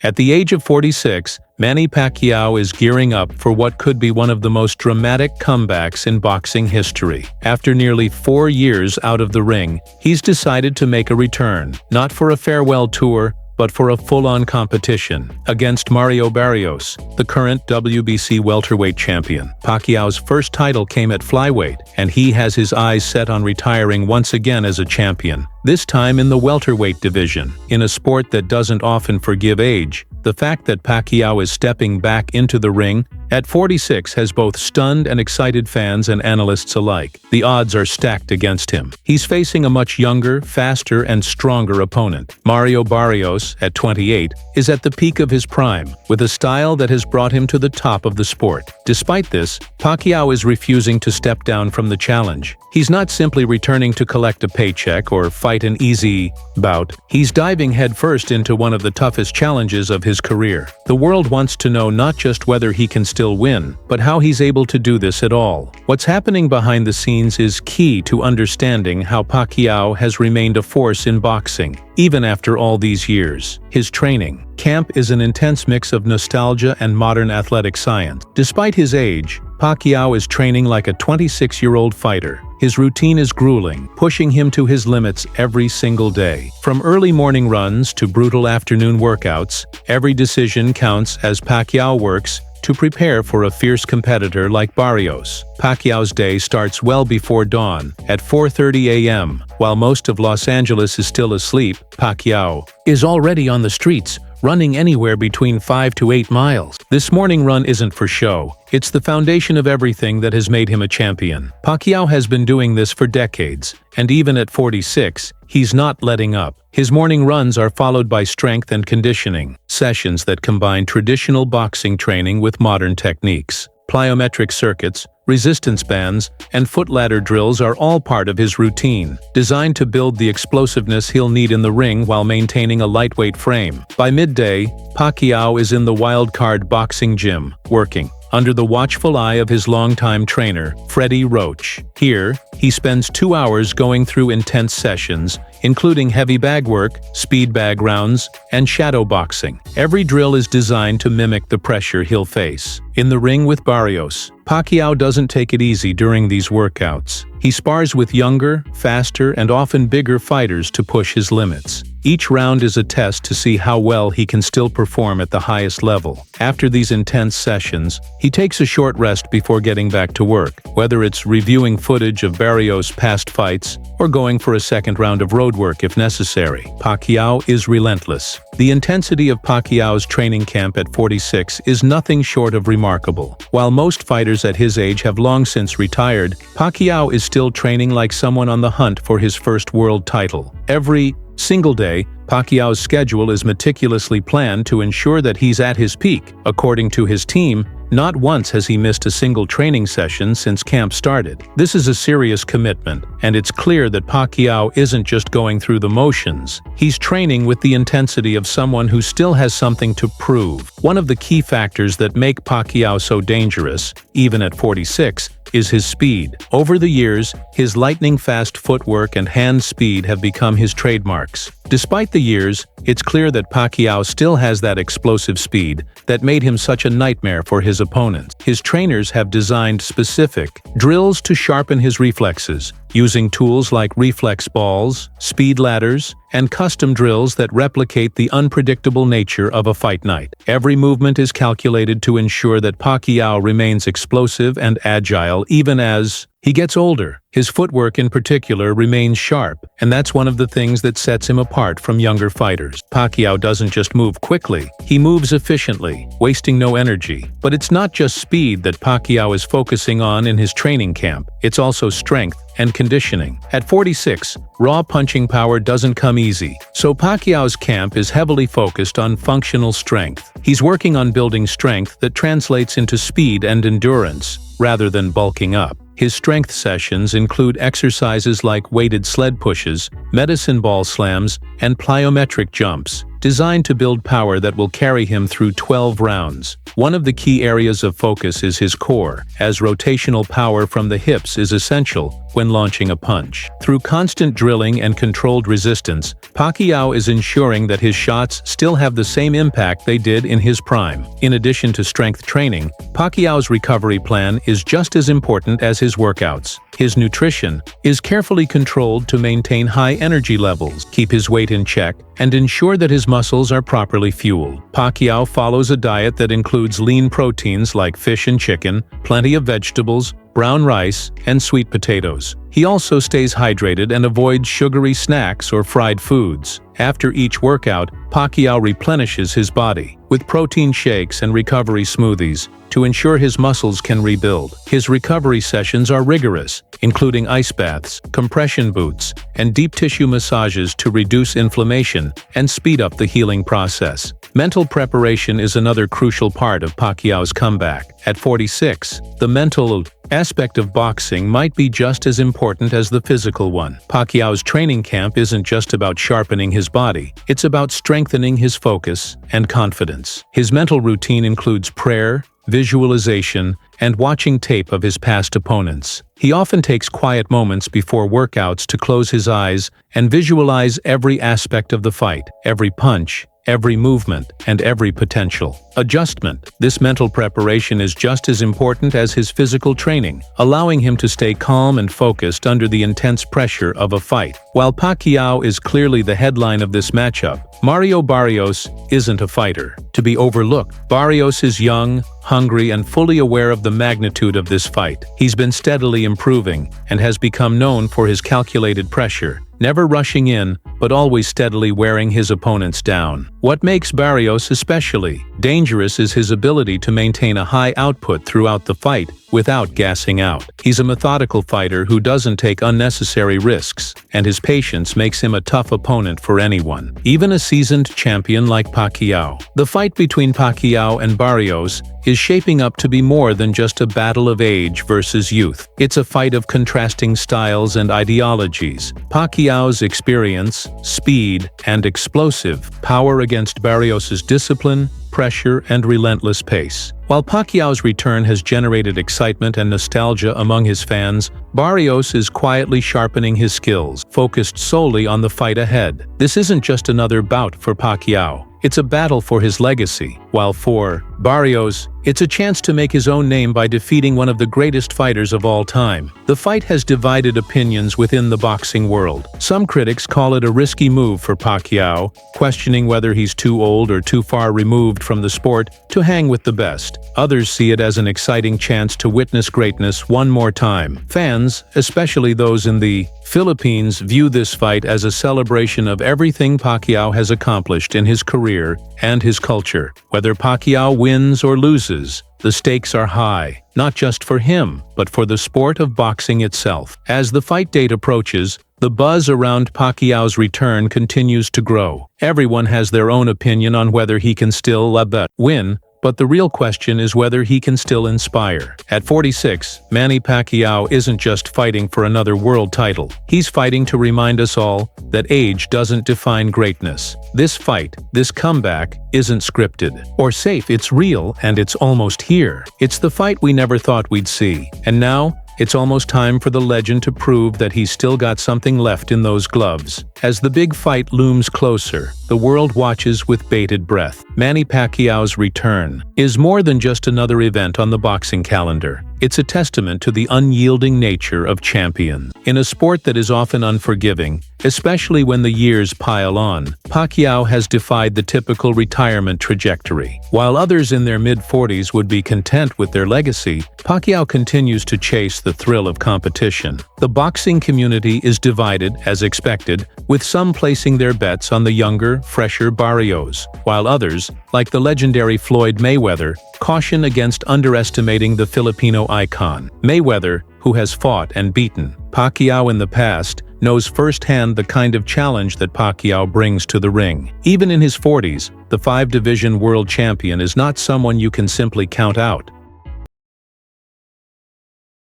At the age of 46, Manny Pacquiao is gearing up for what could be one of the most dramatic comebacks in boxing history. After nearly 4 years out of the ring, he's decided to make a return, not for a farewell tour, but for a full-on competition against Mario Barrios, the current WBC welterweight champion. Pacquiao's first title came at flyweight, and he has his eyes set on retiring once again as a champion, this time in the welterweight division. In a sport that doesn't often forgive age, the fact that Pacquiao is stepping back into the ring at 46 has both stunned and excited fans and analysts alike. The odds are stacked against him. He's facing a much younger, faster, and stronger opponent. Mario Barrios, at 28, is at the peak of his prime, with a style that has brought him to the top of the sport. Despite this, Pacquiao is refusing to step down from the challenge. He's not simply returning to collect a paycheck or fight an easy bout. He's diving headfirst into one of the toughest challenges of his career. The world wants to know not just whether he can still win, but how he's able to do this at all. What's happening behind the scenes is key to understanding how Pacquiao has remained a force in boxing, even after all these years. His training camp is an intense mix of nostalgia and modern athletic science. Despite his age, Pacquiao is training like a 26-year-old fighter. His routine is grueling, pushing him to his limits every single day. From early morning runs to brutal afternoon workouts, every decision counts as Pacquiao works to prepare for a fierce competitor like Barrios. Pacquiao's day starts well before dawn, at 4:30 a.m. While most of Los Angeles is still asleep, Pacquiao is already on the streets, running anywhere between 5 to 8 miles. This morning run isn't for show. It's the foundation of everything that has made him a champion. Pacquiao has been doing this for decades, and even at 46, he's not letting up. His morning runs are followed by strength and conditioning sessions that combine traditional boxing training with modern techniques. Plyometric circuits, resistance bands, and foot ladder drills are all part of his routine, designed to build the explosiveness he'll need in the ring while maintaining a lightweight frame. By midday, Pacquiao is in the Wild Card boxing gym, working under the watchful eye of his longtime trainer, Freddie Roach. Here, he spends 2 hours going through intense sessions, including heavy bag work, speed bag rounds, and shadow boxing. Every drill is designed to mimic the pressure he'll face. In the ring with Barrios, Pacquiao doesn't take it easy during these workouts. He spars with younger, faster, and often bigger fighters to push his limits. Each round is a test to see how well he can still perform at the highest level. After these intense sessions, he takes a short rest before getting back to work, whether it's reviewing footage of Barrios' past fights or going for a second round of road work if necessary. Pacquiao is relentless. The intensity of Pacquiao's training camp at 46 is nothing short of remarkable. While most fighters at his age have long since retired, Pacquiao is still training like someone on the hunt for his first world title. Every single day, Pacquiao's schedule is meticulously planned to ensure that he's at his peak. According to his team, not once has he missed a single training session since camp started. This is a serious commitment, and it's clear that Pacquiao isn't just going through the motions. He's training with the intensity of someone who still has something to prove. One of the key factors that make Pacquiao so dangerous, even at 46, is his speed. Over the years, his lightning-fast footwork and hand speed have become his trademarks. Despite the years, it's clear that Pacquiao still has that explosive speed that made him such a nightmare for his opponents. His trainers have designed specific drills to sharpen his reflexes, using tools like reflex balls, speed ladders, and custom drills that replicate the unpredictable nature of a fight night. Every movement is calculated to ensure that Pacquiao remains explosive and agile even as he gets older. His footwork in particular remains sharp, and that's one of the things that sets him apart from younger fighters. Pacquiao doesn't just move quickly, he moves efficiently, wasting no energy. But it's not just speed that Pacquiao is focusing on in his training camp, it's also strength and conditioning. At 46, raw punching power doesn't come easy, so Pacquiao's camp is heavily focused on functional strength. He's working on building strength that translates into speed and endurance, rather than bulking up. His strength sessions include exercises like weighted sled pushes, medicine ball slams, and plyometric jumps. designed to build power that will carry him through 12 rounds. One of the key areas of focus is his core, as rotational power from the hips is essential when launching a punch. Through constant drilling and controlled resistance, Pacquiao is ensuring that his shots still have the same impact they did in his prime. In addition to strength training, Pacquiao's recovery plan is just as important as his workouts. His nutrition is carefully controlled to maintain high energy levels, keep his weight in check, and ensure that his muscles are properly fueled. Pacquiao follows a diet that includes lean proteins like fish and chicken, plenty of vegetables, brown rice, and sweet potatoes. He also stays hydrated and avoids sugary snacks or fried foods. After each workout, Pacquiao replenishes his body with protein shakes and recovery smoothies to ensure his muscles can rebuild. His recovery sessions are rigorous, including ice baths, compression boots, and deep tissue massages to reduce inflammation and speed up the healing process. Mental preparation is another crucial part of Pacquiao's comeback. At 46, the mental aspect of boxing might be just as important as the physical one. Pacquiao's training camp isn't just about sharpening his body, it's about strengthening his focus and confidence. His mental routine includes prayer, visualization, and watching tape of his past opponents. He often takes quiet moments before workouts to close his eyes and visualize every aspect of the fight, every punch, every movement, and every potential adjustment. This mental preparation is just as important as his physical training, allowing him to stay calm and focused under the intense pressure of a fight. While Pacquiao is clearly the headline of this matchup, Mario Barrios isn't a fighter to be overlooked. Barrios is young, hungry, and fully aware of the magnitude of this fight. He's been steadily improving and has become known for his calculated pressure, never rushing in, but always steadily wearing his opponents down. What makes Barrios especially dangerous is his ability to maintain a high output throughout the fight without gassing out. He's a methodical fighter who doesn't take unnecessary risks, and his patience makes him a tough opponent for anyone, even a seasoned champion like Pacquiao. The fight between Pacquiao and Barrios is shaping up to be more than just a battle of age versus youth. It's a fight of contrasting styles and ideologies. Pacquiao's experience, speed, and explosive power against Barrios's discipline, pressure, and relentless pace. While Pacquiao's return has generated excitement and nostalgia among his fans, Barrios is quietly sharpening his skills, focused solely on the fight ahead. This isn't just another bout for Pacquiao. It's a battle for his legacy, while for Barrios, it's a chance to make his own name by defeating one of the greatest fighters of all time. The fight has divided opinions within the boxing world. Some critics call it a risky move for Pacquiao, questioning whether he's too old or too far removed from the sport to hang with the best. Others see it as an exciting chance to witness greatness one more time. Fans, especially those in the Philippines, view this fight as a celebration of everything Pacquiao has accomplished in his career and his culture. Whether Pacquiao wins or loses, the stakes are high, not just for him, but for the sport of boxing itself. As the fight date approaches, the buzz around Pacquiao's return continues to grow. Everyone has their own opinion on whether he can still win, but the real question is whether he can still inspire. At 46, Manny Pacquiao isn't just fighting for another world title. He's fighting to remind us all that age doesn't define greatness. This fight, this comeback, isn't scripted or safe. It's real, and it's almost here. It's the fight we never thought we'd see. And now, it's almost time for the legend to prove that he's still got something left in those gloves. As the big fight looms closer, the world watches with bated breath. Manny Pacquiao's return is more than just another event on the boxing calendar. It's a testament to the unyielding nature of champions. In a sport that is often unforgiving, especially when the years pile on, Pacquiao has defied the typical retirement trajectory. While others in their mid-40s would be content with their legacy, Pacquiao continues to chase the thrill of competition. The boxing community is divided, as expected, with some placing their bets on the younger, fresher Barrios, while others, like the legendary Floyd Mayweather, caution against underestimating the Filipino icon. Mayweather, who has fought and beaten Pacquiao in the past, knows firsthand the kind of challenge that Pacquiao brings to the ring. Even in his 40s, the 5-division world champion is not someone you can simply count out.